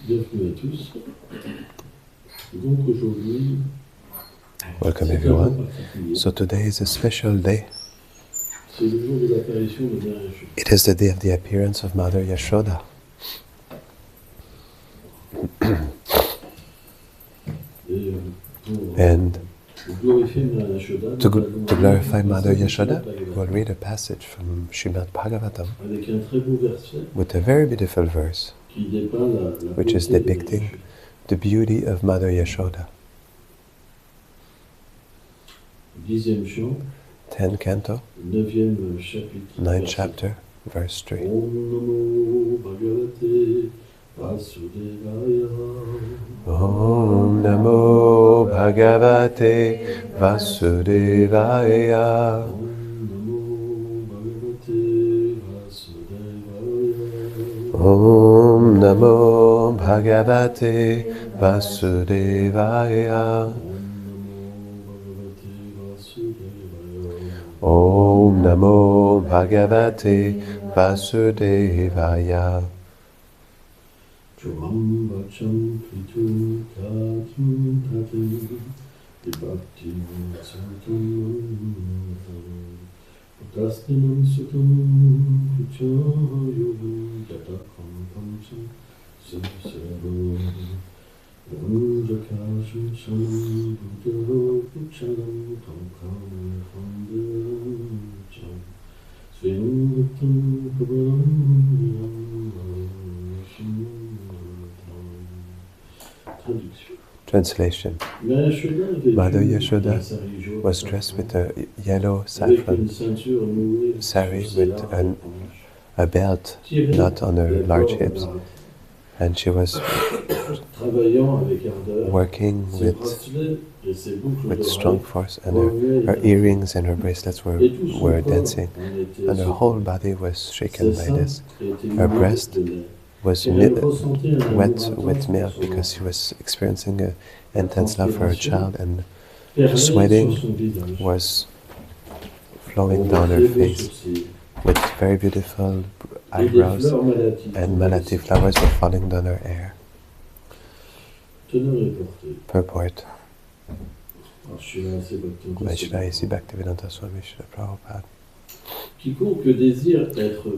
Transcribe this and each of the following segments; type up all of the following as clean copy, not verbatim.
Bienvenue à tous. Donc aujourd'hui, Welcome everyone. So today is a special day. c'est le jour de l'apparition de Mère Yasoda. It is the day of the appearance of Mother Yasoda. And to glorify Mother Yashoda, we'll read a passage from Srimad Bhagavatam with a very beautiful verse, which is depicting the beauty of Mother Yashoda. 10th canto, 9th chapter, verse 3. Om Namo Bhagavate Vasudevaya. Om Namo Bhagavate Vasudevaya. Om Namo Bhagavate Vasudevaya. Chumam bacham pitum tatum tatum vibhaktim satam utastinam sutam kuchayum tatakam pamcham samsaro vanjakasham sanam buddharo kuchalam tamkam hamdacham svinuttam kabaram Translation. Mother Yashoda was dressed with a yellow saffron sari with a belt knot on her large hips, and she was working with strong force, and her earrings and her bracelets were dancing, and her whole body was shaken by this. Her breast was wet with milk because she was experiencing an intense love for her child, and sweating was flowing down her face with very beautiful eyebrows, and malati flowers were falling down her hair. Purport. Vaishnava ici Bhaktivedanta Swami Srila Prabhupada.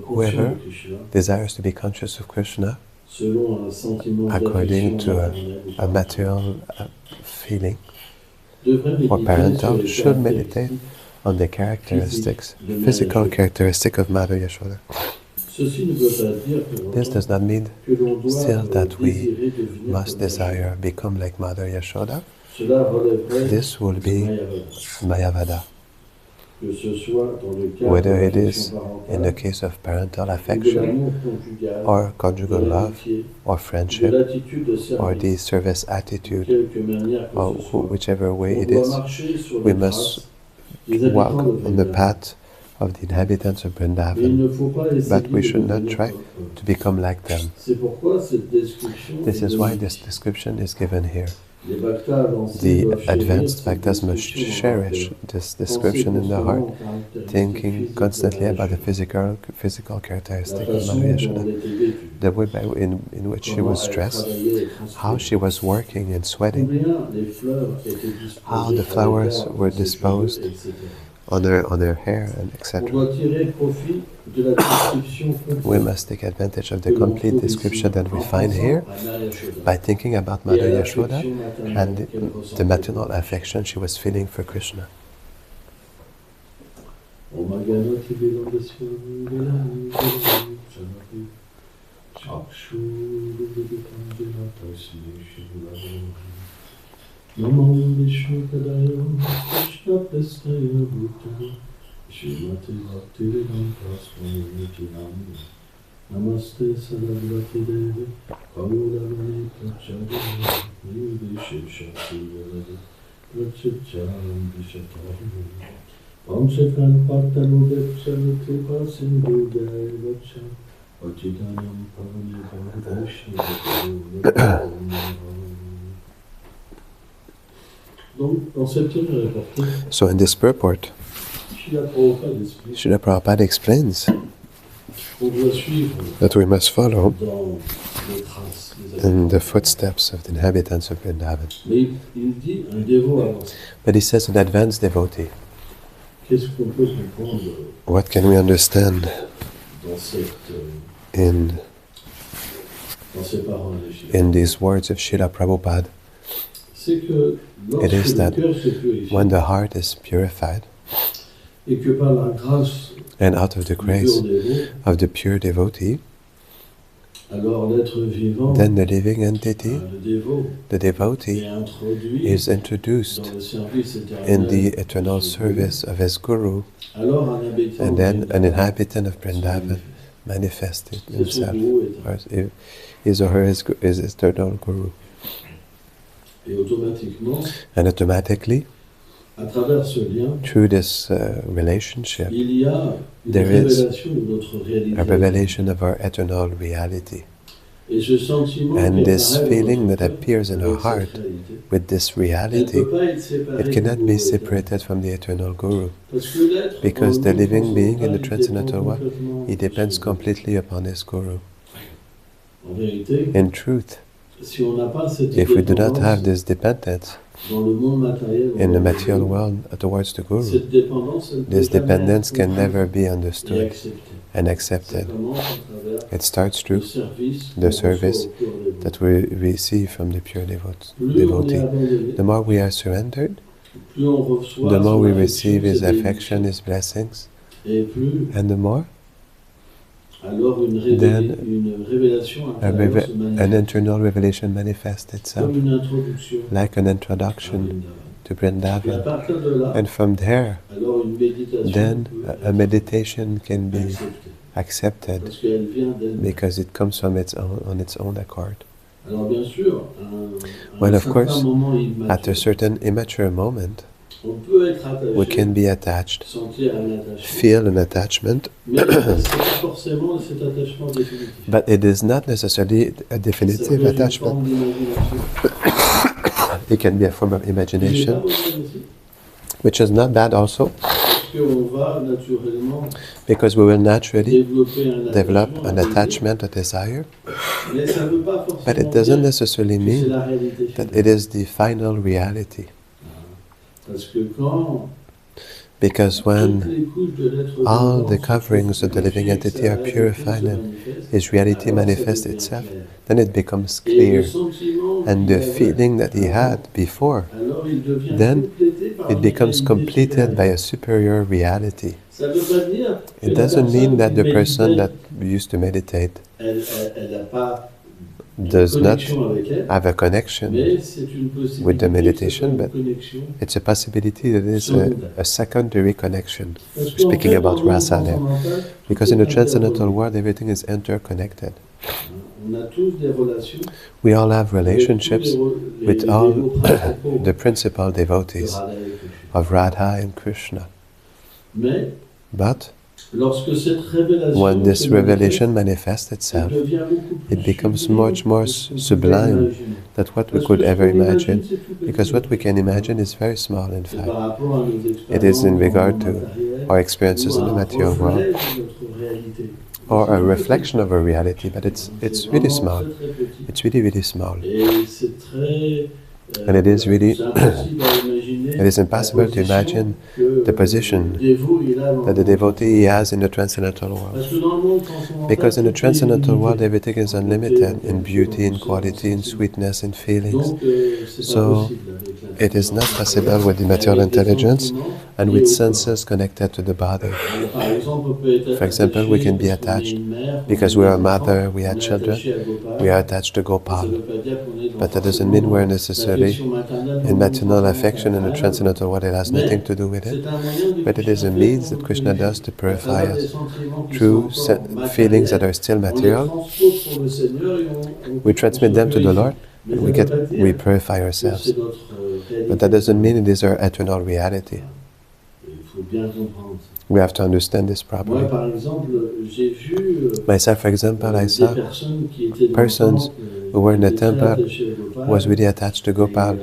Whoever desires to be conscious of Krishna according to a material feeling or parental should meditate on the characteristics, physical characteristic of Mother Yashoda. This does not mean still that we must desire become like Mother Yashoda. This will be Mayavada. Whether it is in the case of parental affection, or conjugal love, or friendship, or the service attitude, or whichever way it is, we must walk on the path of the inhabitants of Vrindavan, but we should not try to become like them. This is why this description is given here. The advanced Bhaktas must cherish this description in their heart, thinking constantly about the physical characteristic of Mother Yashoda, the way in which she was dressed, how she was working and sweating, how the flowers were disposed on her hair, and etc. We must take advantage of the complete description that we find here by thinking about Mother Yashoda and the maternal affection she was feeling for Krishna. Namo Vishnu Padaya Krishna Prestaya Bhutaya Srimati Bhaktivedanta Swami Nityananda Namaste Saraswati Devi Gauravani Prachadaya Nirvishe Shakti Prachacharam Vishatari Pamsakan Patanudepsana Kripa Sindhu Devacha Vachitanam Pavani Bhagavashna. So in this purport, Srila Prabhupada explains that we must follow in the footsteps of the inhabitants of Vrindavan. But he says an advanced devotee. What can we understand in these words of Srila Prabhupada? It is that when the heart is purified, and out of the grace of the pure devotee, then the living entity, the devotee, is introduced in the eternal service of his guru, and then an inhabitant of Vrindavan manifested himself, or his or her is eternal guru. And automatically, through this relationship, there is a revelation of our eternal reality. And this feeling that appears in our heart with this reality, it cannot be separated from the eternal Guru. Because the living being in the transcendental world, he depends completely upon his Guru. In truth, if we do not have this dependence in the material world towards the Guru, this dependence can never be understood and accepted. It starts through the service that we receive from the pure devotee. The more we are surrendered, the more we receive his affection, his blessings, and the more then an internal revelation manifests itself, like an introduction to Vrindavan. And from there, then a meditation can be accepted, because it comes from on its own accord. Well, of course, at a certain immature moment, we can be attached, feel an attachment, but it is not necessarily a definitive attachment. It can be a form of imagination, which is not bad also, because we will naturally develop an attachment, a desire, but it doesn't necessarily mean that it is the final reality. Because when all the coverings of the living entity are purified and his reality manifests itself, then it becomes clear. And the feeling that he had before, then it becomes completed by a superior reality. It doesn't mean that the person that used to meditate does not have a connection with the meditation, but it's a possibility that it is a secondary connection. Speaking about rasa there. Because in the transcendental world, everything is interconnected. We all have relationships with all the principal devotees of Radha and Krishna. But when this revelation manifests itself, it becomes much more sublime than what we could ever imagine, because what we can imagine is very small, in fact. It is in regard to our experiences in the material world, or a reflection of our reality, but it's really small. It's really, really small. And it is really, it is impossible to imagine the position that the devotee has in the transcendental world. Because in the transcendental world, everything is unlimited in beauty, in quality, in sweetness, in feelings. So it is not possible with the material intelligence and with senses connected to the body. For example, we can be attached because we are a mother, we have children, we are attached to Gopal. But that doesn't mean we're necessarily in maternal affection in the transcendental world. It has nothing to do with it. But it is a means that Krishna does to purify us through feelings that are still material. We transmit them to the Lord, and we purify ourselves. But that doesn't mean it is our eternal reality. We have to understand this properly. Myself, for example, I saw persons who were in the temple who was really attached to Gopal,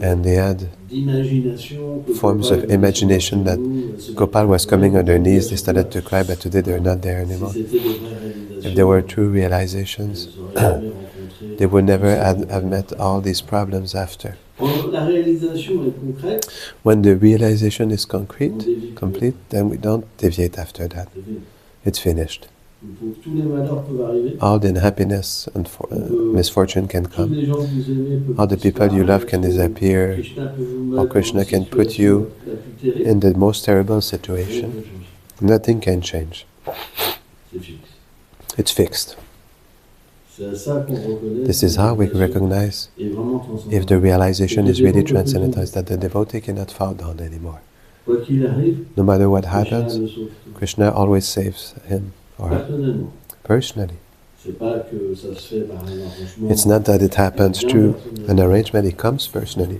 and they had forms of imagination that Gopal was coming on their knees. They started to cry, but today they're not there anymore. If there were true realizations, they would never have met all these problems after. When the realization is complete, then we don't deviate after that. It's finished. All the unhappiness and misfortune can come. All the people you love can disappear. Or Krishna can put you in the most terrible situation. Nothing can change. It's fixed. This is how we recognize if the realization is really transcendental, is that the devotee cannot fall down anymore. No matter what happens, Krishna always saves him or her personally. It's not that it happens through an arrangement, it comes personally.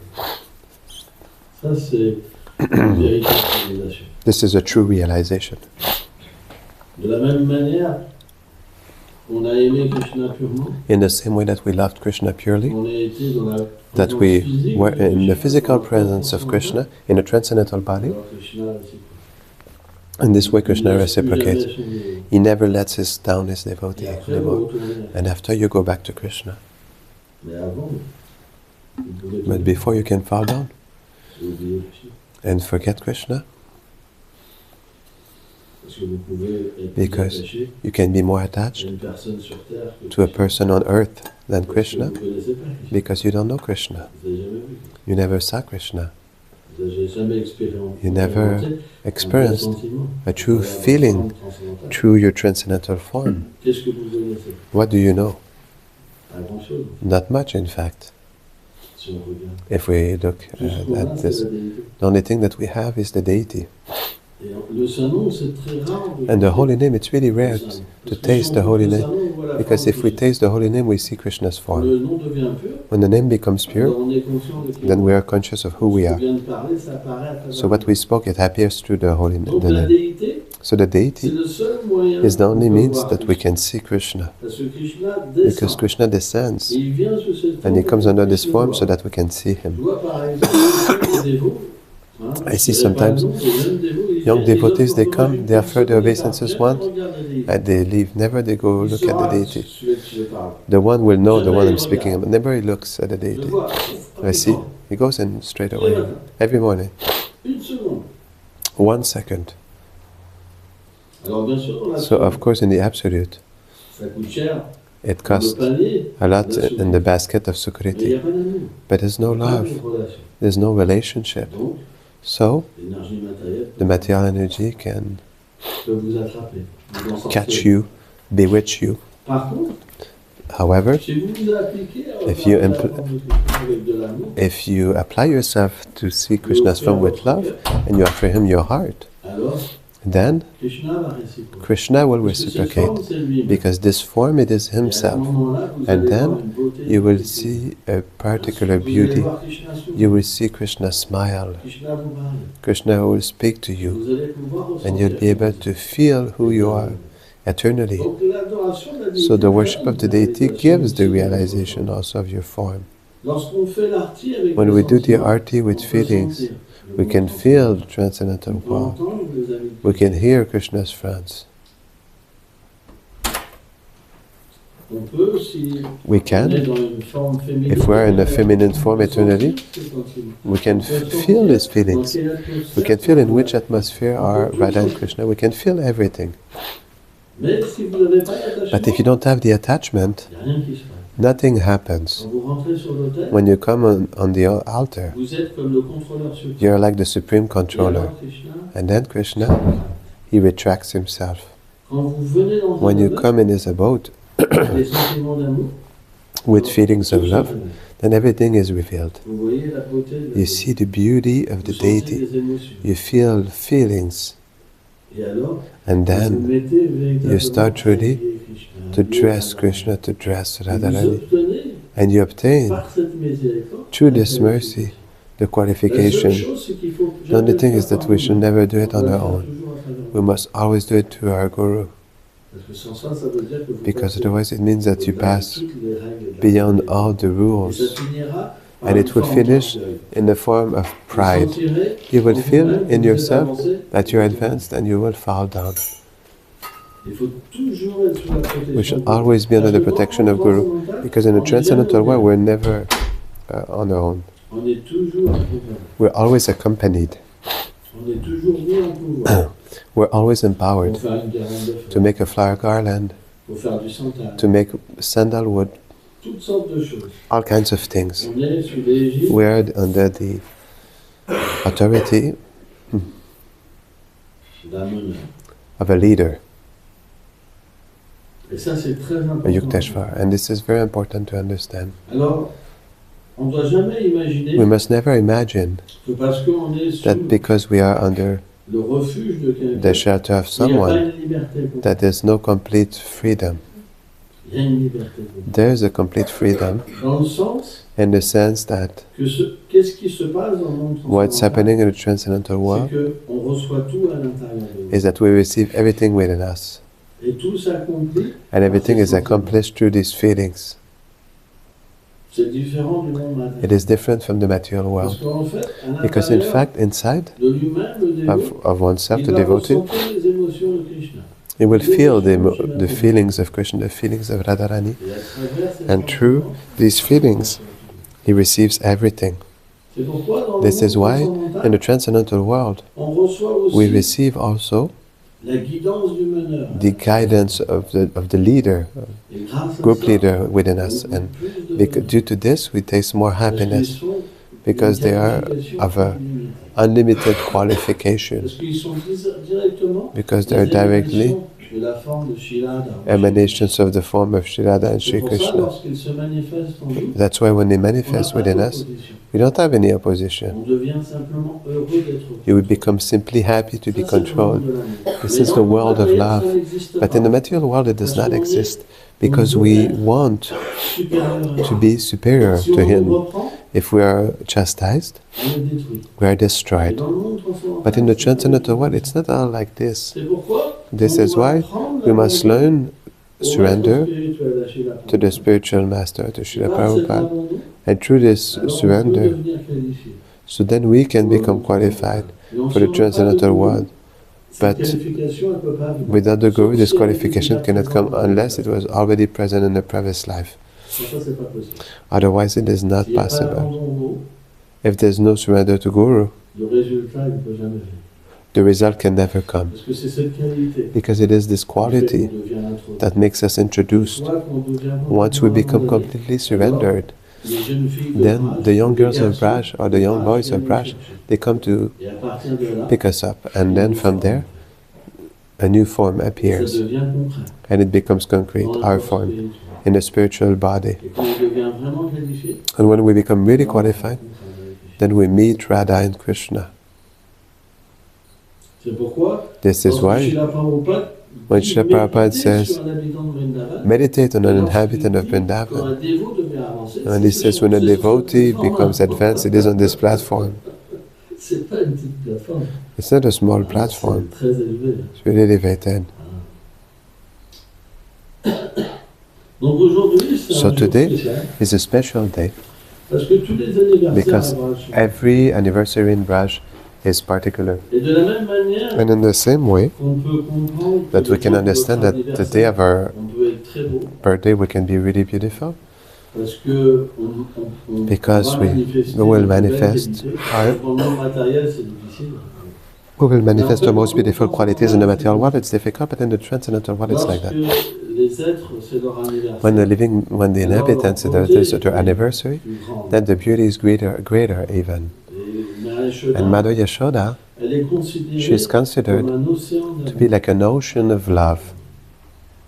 This is a true realization. In the same way that we loved Krishna purely, that we were in the physical presence of Krishna, in a transcendental body, in this way Krishna reciprocates. He never lets down his devotee anymore. And after you go back to Krishna. But before you can fall down and forget Krishna, because you can be more attached to a person on earth than Krishna, because you don't know Krishna. You never saw Krishna. You never experienced a true feeling through your transcendental form. What do you know? Not much, in fact. If we look at this, the only thing that we have is the deity. And the holy name, it's really rare to taste the holy name, because if we taste the holy name, we see Krishna's form. When the name becomes pure, then we are conscious of who we are. So what we spoke, it appears through the holy name. So the deity is the only means that we can see Krishna, because Krishna descends and he comes under this form so that we can see him. I see sometimes young devotees, they come, they offer their obeisances once, and they leave. Never they go look at the deity. The one will know the one I'm speaking about. Never he looks at the deity. I see. He goes in straight away, every morning. 1 second. So of course in the absolute, it costs a lot in the basket of Sukriti. But there's no love. There's no relationship. So, the material energy can catch you, bewitch you. However, if you apply yourself to see Krishna's form with love, and you offer him your heart, then Krishna will reciprocate, because this form, it is himself. And then you will see a particular beauty. You will see Krishna smile. Krishna will speak to you, and you'll be able to feel who you are eternally. So the worship of the deity gives the realization also of your form. When we do the arti with feelings, we can feel the transcendental power. We can hear Krishna's friends. We can, if we are in a feminine form eternally, we can feel these feelings. We can feel in which atmosphere are Radha and Krishna. We can feel everything. But if you don't have the attachment, nothing happens. When you come on the altar, you're like the supreme controller. And then Krishna, he retracts himself. When you come in his abode with feelings of love, then everything is revealed. You see the beauty of the deity. You feel feelings. And then you start truly to dress Krishna, to dress Radharani. And you obtain, through this mercy, the qualification. The only thing is that we should never do it on our own. We must always do it through our Guru. Because otherwise it means that you pass beyond all the rules. And it will finish in the form of pride. You will feel in yourself that you're advanced and you will fall down. We should always be under the protection of Guru, because in the transcendental world we're never on our own. We're always accompanied. We're always empowered to make a flower garland, to make sandalwood, all kinds of things. We're under the authority of a leader, a Yukteswar, and this is very important to understand. We must never imagine that because we are under the shelter of someone, that there's no complete freedom. There is a complete freedom in the sense that what's happening in the transcendental world is that we receive everything within us, and everything is accomplished through these feelings. It is different from the material world, because in fact inside of oneself, the devotee, he will feel the feelings of Krishna, the feelings of Radharani, and through these feelings he receives everything. This is why in the transcendental world we receive also the guidance of the leader, group leader within us, and due to this we taste more happiness, because they are of a unlimited qualification, because they are directly emanations of the form of Sri Radha and Sri Krishna. That's why when they manifest within us, we don't have any opposition. You will become simply happy to be controlled. This is the world of love. But in the material world it does not exist, because we want to be superior to him. If we are chastised, we are destroyed. But in the transcendental world, it's not all like this. This is why we must learn surrender to the spiritual master, to Srila Prabhupada, and through this surrender, so then we can become qualified for the transcendental world. But without the Guru, this qualification cannot come unless it was already present in the previous life. Otherwise it is not possible. If there is no surrender to Guru, the result can never come, because it is this quality that makes us introduced. Once we become completely surrendered, then the young girls of Braj or the young boys of Braj, they come to pick us up, and then from there a new form appears and it becomes concrete, our form, in a spiritual body. And when we become really qualified, then we meet Radha and Krishna. This is why when Srila Prabhupada says, meditate on an inhabitant of Vrindavan, and he says when a devotee becomes advanced, it is on this platform. It's not a small platform, it's really elevated. So today is a special day, because every anniversary in Braj is particular. And in the same way that we can understand that the day of our birthday we can be really beautiful, because we will manifest the most beautiful qualities in the material world. It's difficult, but in the transcendental world it's like that. When the inhabitants, it's their anniversary, then the beauty is greater even. And Mother Yasoda, she is considered to be like an ocean of love.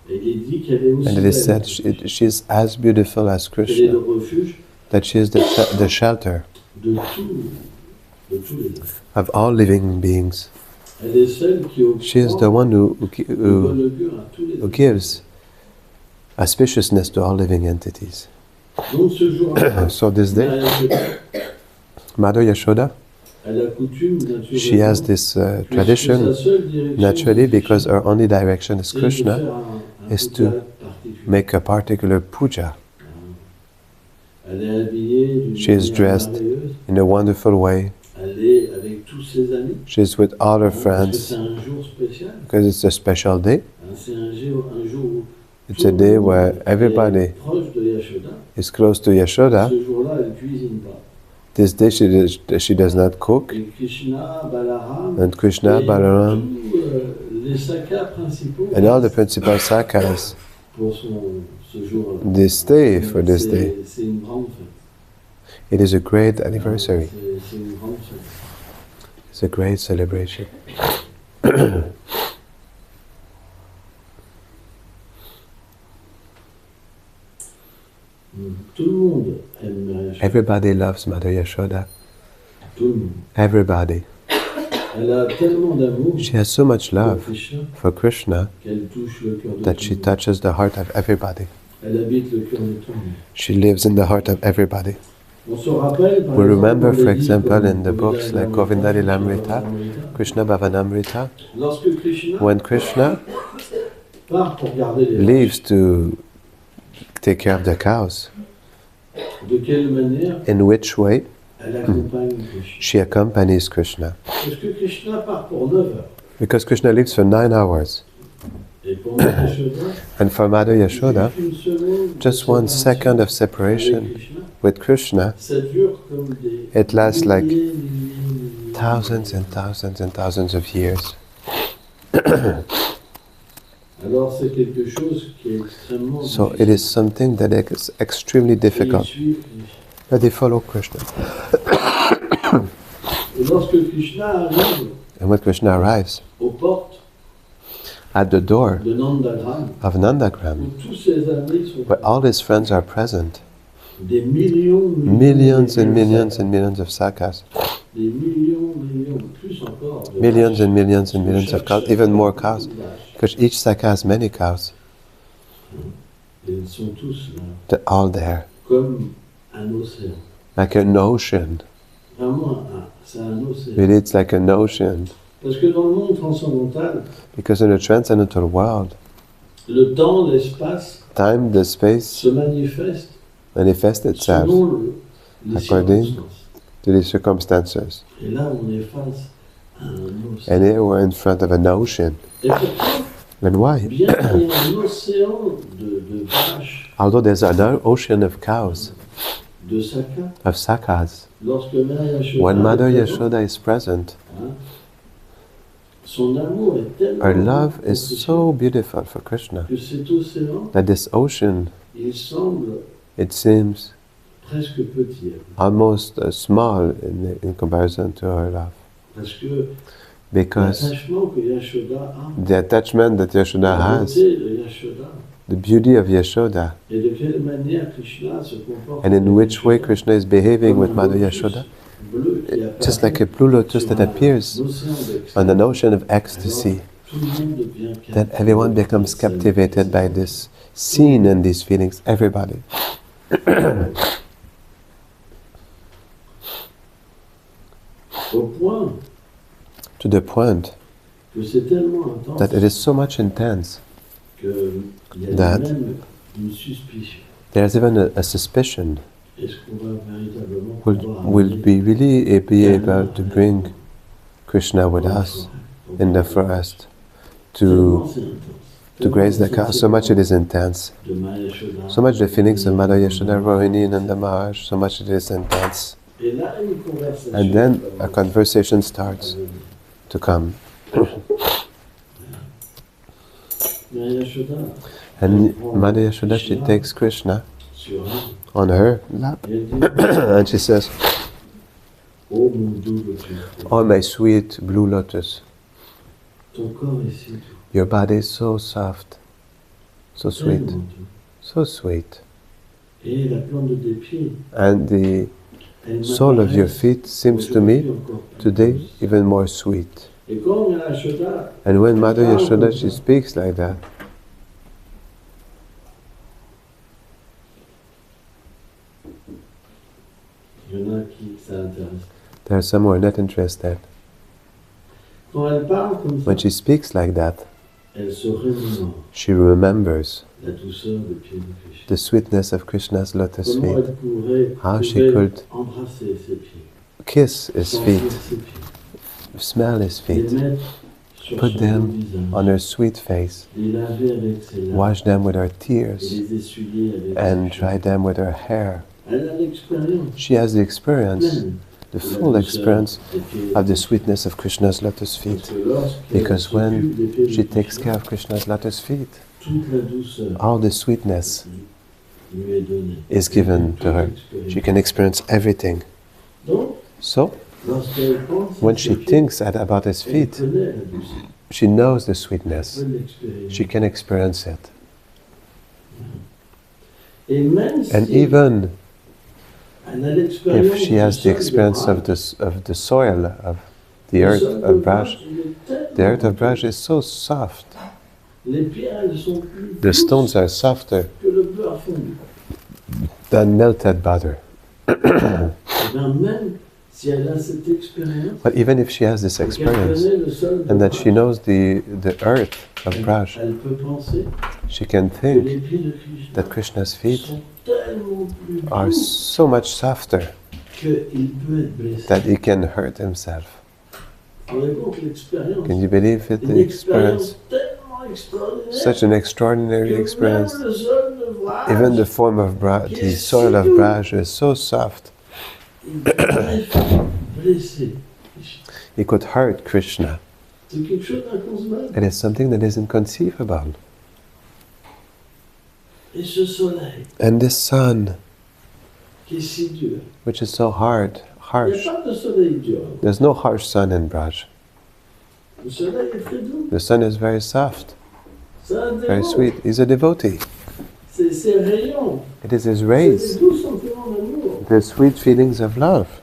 And it is said she is as beautiful as Krishna, that she is the shelter of all living beings. She is the one who gives auspiciousness to all living entities. So this day, Mother Yasoda, she has this tradition naturally, because her only direction is Krishna, is to make a particular puja. She is dressed in a wonderful way. She is with all her friends, because it's a special day. It's a day where everybody is close to Yasoda. This day she does not cook. And Krishna, Balaram, and all the principal sakas, they stay for this day. It is a great anniversary. It's a great celebration. Everybody loves Mother Yasoda. Everybody. She has so much love for Krishna that she touches the heart of everybody. She lives in the heart of everybody. We remember, for example, in the books like Govinda Lilamrita, Krishna Bhavanamrita, when Krishna leaves to take care of the cows, in which way she accompanies Krishna. Because Krishna leaves for 9 hours. And for Mother Yasoda, just 1 second of separation with Krishna, it lasts like thousands and thousands and thousands of years. So it is something that is extremely difficult. But they follow Krishna. And when Krishna arrives at the door of Nandagram, where all his friends are present, millions and millions and millions of sakas, millions and millions and millions of cows, even more cows, because each saka has many cows. They're all there. Like an ocean. Really, it's like an ocean. Because in the transcendental world, time, the space manifests itself according to the circumstances. And here we're in front of an ocean. And why? Although there's an ocean of cows, of sakas, when Mother Yasoda is present, her love is so beautiful for Krishna that this ocean, it seems almost small in comparison to her love. Because the attachment that Yasoda has, the beauty of Yasoda, and in which way Krishna is behaving with Mother Yasoda, just like a blue lotus that appears on an ocean of ecstasy, that everyone becomes captivated by this scene and these feelings, everybody. To the point that it is so much intense that there's even a suspicion. Will we really be able to bring Krishna with us in the forest to graze the cow? So much it is intense. So much the feelings of Mother Yasoda, Rohini, and Nanda Maharaj, so much it is intense. And then a conversation starts to come. And Mother Yasoda, she takes Krishna on her lap and she says, "Oh, my sweet blue lotus, your body is so soft, so sweet, so sweet. And the sole of your feet seems to me today even more sweet." And when Mother Yasoda, she speaks like that, there are some who are not interested. When she speaks like that, she remembers the sweetness of Krishna's lotus feet, how she could kiss his feet, smell his feet, put them on her sweet face, wash them with her tears, and dry them with her hair. She has the experience, the full experience of the sweetness of Krishna's lotus feet. Because when she takes care of Krishna's lotus feet, all the sweetness is given to her. She can experience everything. So, when she thinks about his feet, she knows the sweetness. She can experience it. And even if she has the experience of the soil, of the earth of Braj, the earth of Braj is so soft. The stones are softer than melted butter. But even if she has this experience, and that she knows the earth of Braj, she can think that Krishna's feet are so much softer that he can hurt himself. Can you believe it, the experience? Such an extraordinary experience. Even the form of Braj, the soil of Braj is so soft. It could hurt Krishna. It is something that is inconceivable. And this sun, which is so harsh. There's no harsh sun in Braj. The sun is very soft, very sweet. He's a devotee. It is his rays, the sweet feelings of love.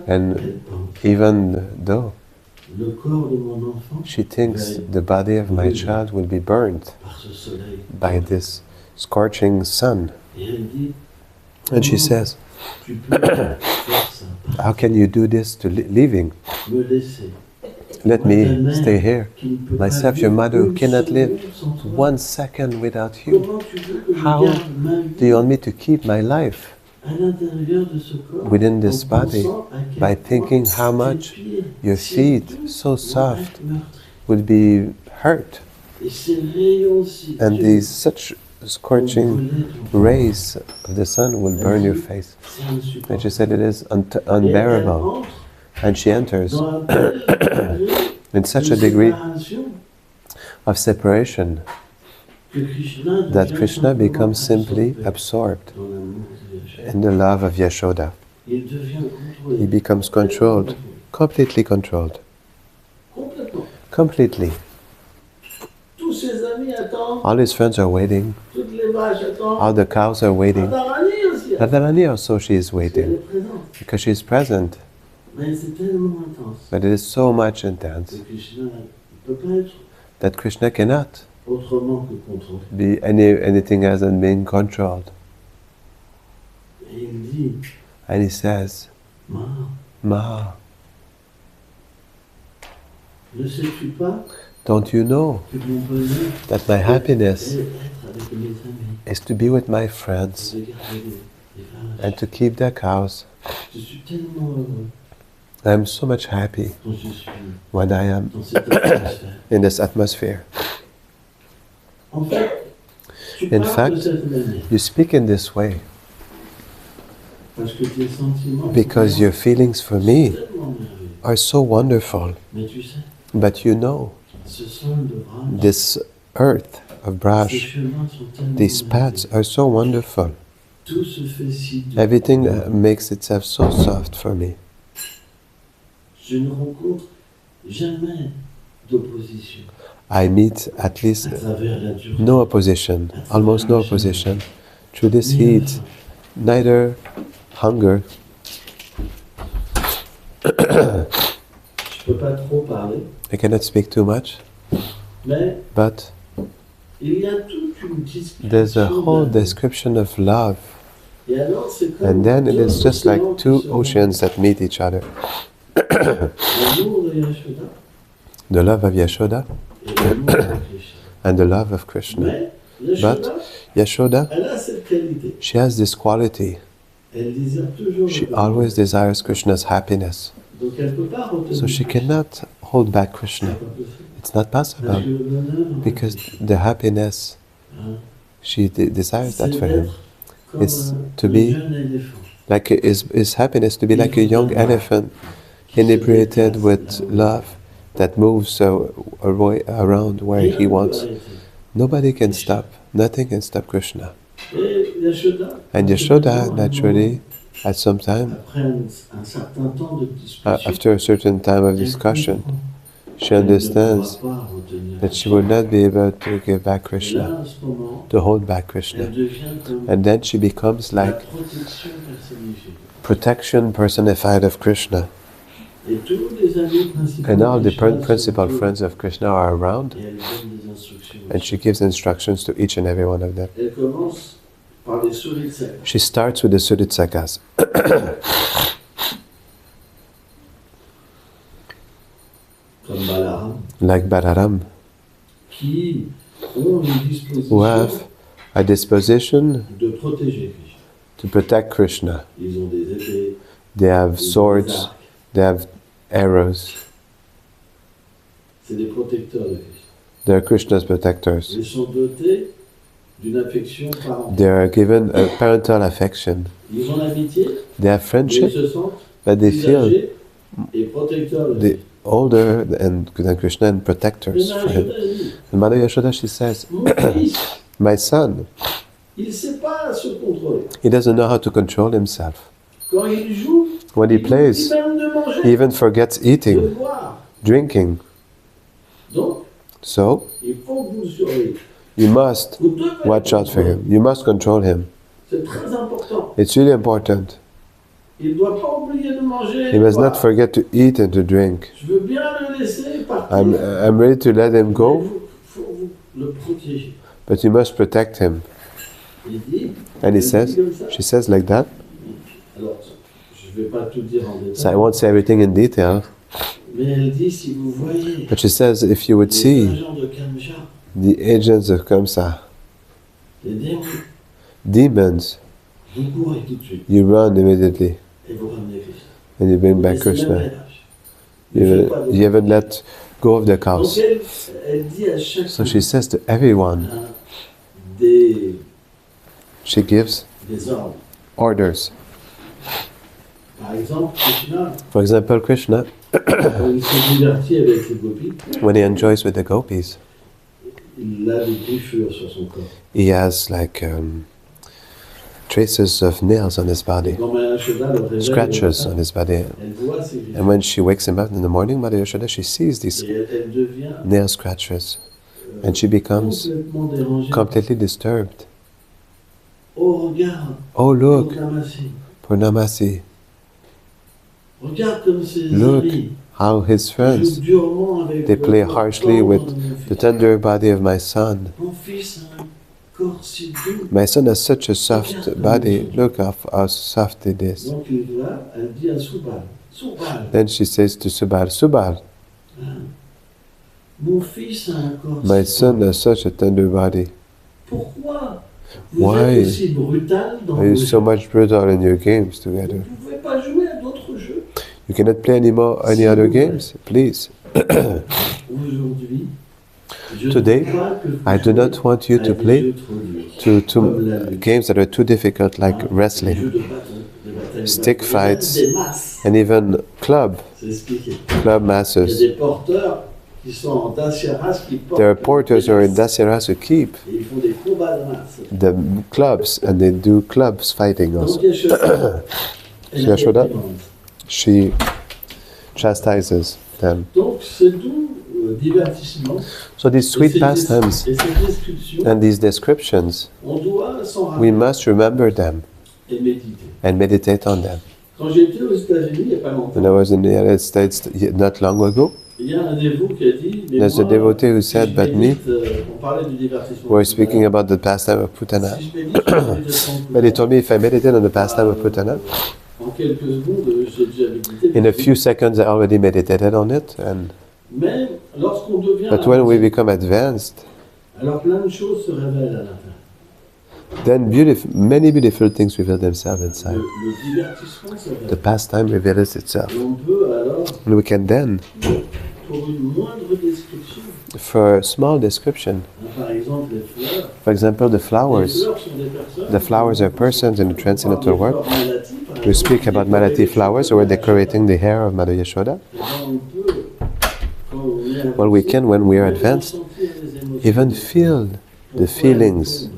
And even though she thinks the body of my child will be burnt by this scorching sun, and she says, how can you do this to leaving? Let me stay here. Myself, your mother, who cannot live 1 second without you. How do you want me to keep my life within this body by thinking how much your feet, so soft, would be hurt? And these such scorching rays of the sun will burn your face. And she said it is unbearable. And she enters in such a degree of separation that Krishna becomes simply absorbed in the love of Yasoda. He becomes controlled, completely controlled. Completely. All his friends are waiting. All the cows are waiting. Radharani also, she is waiting because she is present. But it is so much intense that Krishna cannot be anything else than being controlled. And he says, Ma, don't you know that my happiness is to be with my friends and to keep their cows? I am so much happy when I am in this atmosphere. In fact, you speak in this way because your feelings for me are so wonderful. But you know, this earth of Braj, these paths are so wonderful. Everything makes itself so soft for me. I meet at least no opposition, almost no opposition, through this heat, neither hunger. I cannot speak too much, but there's a whole description of love, and then it is just like two oceans that meet each other. The love of Yasoda and the love of Krishna. But Yasoda, she has this quality. Elle désire toujours She le always bonheur. desires Krishna's happiness. Donc elle peut pas retenir. So she cannot hold back C'est Krishna. pas possible. It's not Parce possible que le bonheur, because the happiness, hein, she desires that c'est for him. d'être comme It's to un be jeune éléphant. like his happiness to be like a young elephant, inebriated with love that moves around where Rien he ne peut wants. arrêter. Nobody can stop. Nothing can stop Krishna. Et Yasoda, And Yasoda, naturally, at some time, après un certain temps de discussion, after a certain time of elle discussion, comprend she qu'elle ne understands pourra pas retenir that she will not be able to give back Et là, Krishna, à ce moment, to hold back Krishna. elle devient comme And then she becomes la like protection personnifiée. protection personified of Krishna. Et tous les amis principaux And all de the Krishna principal sont autour. friends of Krishna are around, Et elle donne des instructions. and she gives instructions to each and every one of them. Elle commence par les souris. She starts with the Suritsakas, Comme Balaram, like Balaram, qui ont une who disposition have a disposition de protéger Krishna. to protect Krishna. Ils ont des épées, They have ils ont des swords, arcs. they have arrows. C'est des protecteurs de Krishna. They are Krishna's protectors. Ils sont dotés d'une affection parentale. They are given a parental affection. Ils ont l'amitié, They have mais ils friendship, se sentent but they plus feel âgés et protecteurs de the Krishna. older than Krishna and Mais protectors for him. Yasoda dit, And Mother Yashoda, she says, mon fils, my son, il ne sait pas se contrôler. he doesn't know how to control himself. Quand il joue, When he il oublie plays, même de he manger, even forgets de eating, boire. drinking. Donc, So, il faut que vous le surveillez. you must Vous devez watch le out for contrôler. him. You must control him. C'est très important. It's really important. Il ne doit pas oublier de manger. He et de must not boire. forget to eat and to drink. Je veux bien le laisser partir. I'm ready to let him Mais go, il faut le protéger. but you must protect him. Il dit, And he elle says, dit comme ça. she says like that. Alors, je ne vais pas tout dire en détail. So I won't say everything in detail, Mais elle dit, si vous voyez but she says if you would les see agents de Kamja, the agents of Kamsa, les démons, demons, vous courez tout de suite you run immediately et vous ramenez Krishna. and you bring Vous back laissez même Krishna. les lâches. Ne faites pas You haven't let go of the Donc cows. elle dit à chaque So she says to everyone, des she gives ordres. orders. Par exemple, Krishna, For example, Krishna, quand il s'est diverti avec les gopis, when he enjoys with the gopis, il a des griffures sur son corps. he has like traces of nails on his Et body, quand Maya Yasoda le réveille, scratches on his body. elle voit ces griffures. And when she wakes him up in the morning, Mother Yashoda, she sees these Et elle devient nail scratches, and she becomes complètement dérangée. completely disturbed. Oh, regarde, Oh, look, Purnamasi. Purnamasi, Regarde comme ses look amis how his jouent friends, durement avec they le play corps harshly tendre with de mon the fils. tender body of my son. Mon fils a un corps si doux. My son has such a soft body. Look how soft it is. Donc elle dit à Subal, Subal, Then she says to Subal, Subal, mon fils a un corps my si son doux. has such a tender body. Pourquoi vous Why êtes aussi brutal dans are you vos so jeux? much brutal in your games Vous together? ne pouvez pas jouer à d'autres jeux. You cannot play any other games, please. Aujourd'hui, je Today, ne veux pas que vous I do not jouiez want you à to des play jeux trop durs, comme la to lutte. games that are too difficult, like Des wrestling, jeux de bâton, des batailles stick de bâton, fights, des masses. and even C'est expliqué. club Il y a masses. des porteurs qui sont en dasyaras qui portent There are porters des who are in masses. Dasyaras who keep Et ils font des combats de masse. the clubs and they do clubs fighting also. Donc Yasoda, elle est Yasoda? réprimande. She chastises them. Donc c'est tout divertissement. So these Et sweet ces pastimes et ces descriptions, and these descriptions, on doit s'en we rappeler must remember them et méditer. and meditate on them. Quand j'étais aux États-Unis il n'y a pas longtemps, When I was in the United States not long ago, il y a un dévot qui a dit, mais there's a moi, devotee who si said, je but me, médite, on parlait du divertissement. we're speaking about the pastime of Putana. Si je médite sur la méditation de But he Putana, told me if I meditate on the pastime of Putana, en quelques secondes, j'ai déjà médité. in a few seconds I already meditated on it. Mais lorsqu'on devient But when we become advanced, alors plein de choses se révèlent à l'intérieur. then many beautiful things reveal themselves inside. Le divertissement s'avère. The pastime reveals itself. Et on peut alors, And we can then, pour une moindre description, for a small description, par exemple les fleurs, for example, the les flowers. fleurs sont des personnes. The flowers are persons in the transcendental Les world. fleurs maladies, par We exemple, speak about qui Malati décoraient flowers les or cheveux de decorating the hair of Mother Yasoda. Eh ben, on peut, quand on est Well, we avancé, can, when we are même advanced, ressentir les émotions even des feel the feelings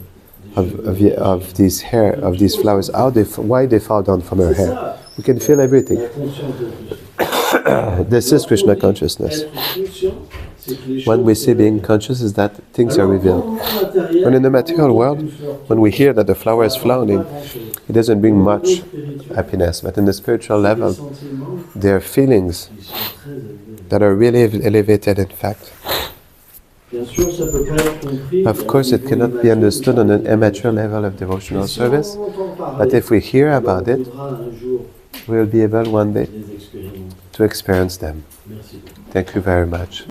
of these flowers, why they fall down from her C'est hair. ça, We can feel everything. la conscience de Krishna. This is Krishna consciousness. Être conscient, c'est que les When we choses say se being révèlent. conscious is that things are Alors, revealed. dans le monde matériel, When in the material on world, entend une fleur when we hear that the flower is ça apporte flowering, pas grand-chose. it doesn't bring Au niveau much spirituel, happiness. But in the spiritual les level, sentiments, there are feelings ils sont très élevés. that are really elevated, in fact. Bien sûr, ça peut pas être compris Of course, it cannot be understood on an immature level of devotional service, but if we hear about it, we'll be able one day to experience them. Merci beaucoup. Thank you very much.